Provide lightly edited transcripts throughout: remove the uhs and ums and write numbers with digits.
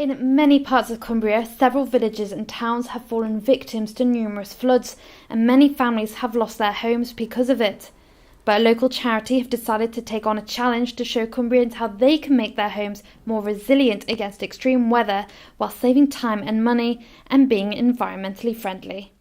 In many parts of Cumbria, several villages and towns have fallen victims to numerous floods, and many families have lost their homes because of it. But a local charity have decided to take on a challenge to show Cumbrians how they can make their homes more resilient against extreme weather while saving time and money and being environmentally friendly.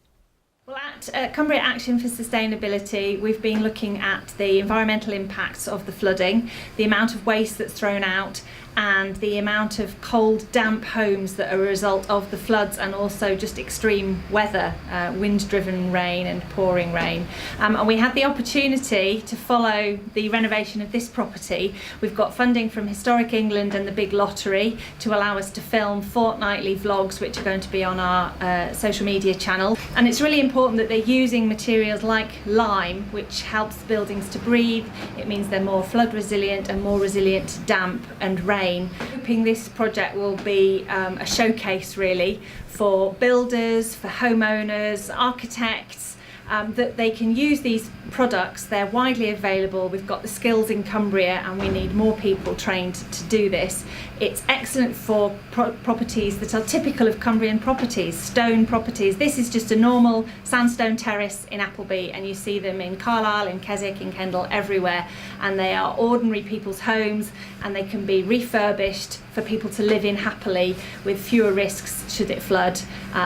Well, at Cumbria Action for Sustainability, we've been looking at the environmental impacts of the flooding, the amount of waste that's thrown out, and the amount of cold, damp homes that are a result of the floods and also just extreme weather, wind-driven rain and pouring rain. And we had the opportunity to follow the renovation of this property. We've got funding from Historic England and the Big Lottery to allow us to film fortnightly vlogs which are going to be on our social media channel. And it's really important that they're using materials like lime, which helps buildings to breathe. It means they're more flood resilient and more resilient to damp and rain. Hoping this project will be a showcase really for builders, for homeowners, architects, that they can use these products. They're widely available. We've got the skills in Cumbria and we need more people trained to do this. It's excellent for properties that are typical of Cumbrian properties, stone properties. This is just a normal sandstone terrace in Appleby, and you see them in Carlisle, in Keswick, in Kendal, everywhere. And they are ordinary people's homes, and they can be refurbished for people to live in happily with fewer risks should it flood.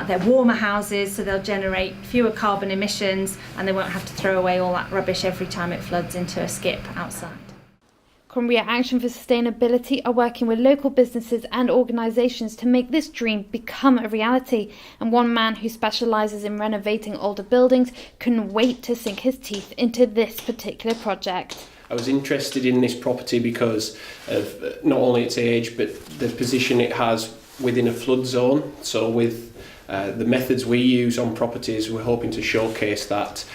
They're warmer houses, so they'll generate fewer carbon emissions, and they won't have to throw away all that rubbish every time it floods into a skip outside. Cumbria Action for Sustainability are working with local businesses and organisations to make this dream become a reality, and one man who specialises in renovating older buildings couldn't wait to sink his teeth into this particular project. I was interested in this property because of not only its age but the position it has within a flood zone. So with the methods we use on properties, we're hoping to showcase that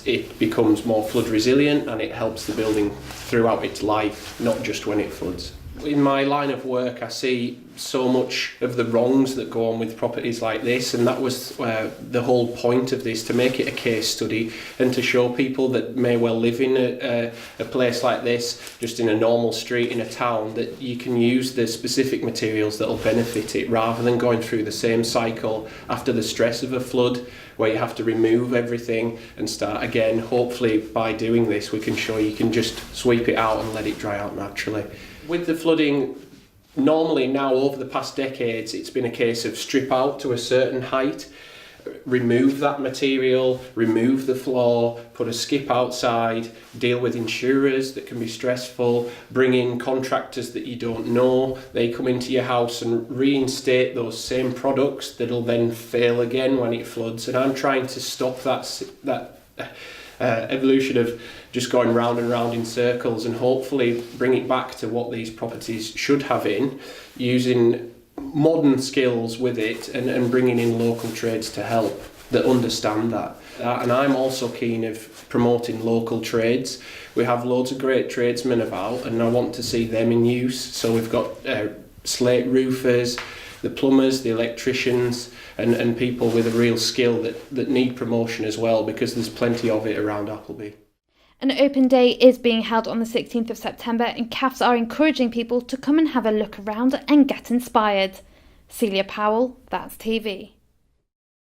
it becomes more flood resilient and it helps the building throughout its life, not just when it floods. In my line of work, I see so much of the wrongs that go on with properties like this, and that was the whole point of this, to make it a case study and to show people that may well live in a place like this, just in a normal street in a town, that you can use the specific materials that will benefit it, rather than going through the same cycle after the stress of a flood where you have to remove everything and start again. Hopefully by doing this we can show you can just sweep it out and let it dry out naturally. With the flooding, normally now over the past decades, it's been a case of strip out to a certain height, remove that material, remove the floor, put a skip outside, deal with insurers that can be stressful, bring in contractors that you don't know. They come into your house and reinstate those same products that'll then fail again when it floods. And I'm trying to stop that evolution of just going round and round in circles, and hopefully bring it back to what these properties should have in, using modern skills with it and bringing in local trades to help that understand that. And I'm also keen of promoting local trades. We have loads of great tradesmen about and I want to see them in use. So we've got slate roofers, the plumbers, the electricians, and people with a real skill that need promotion as well, because there's plenty of it around Appleby. An open day is being held on the 16th of September, and CAFs are encouraging people to come and have a look around and get inspired. Celia Powell, That's TV.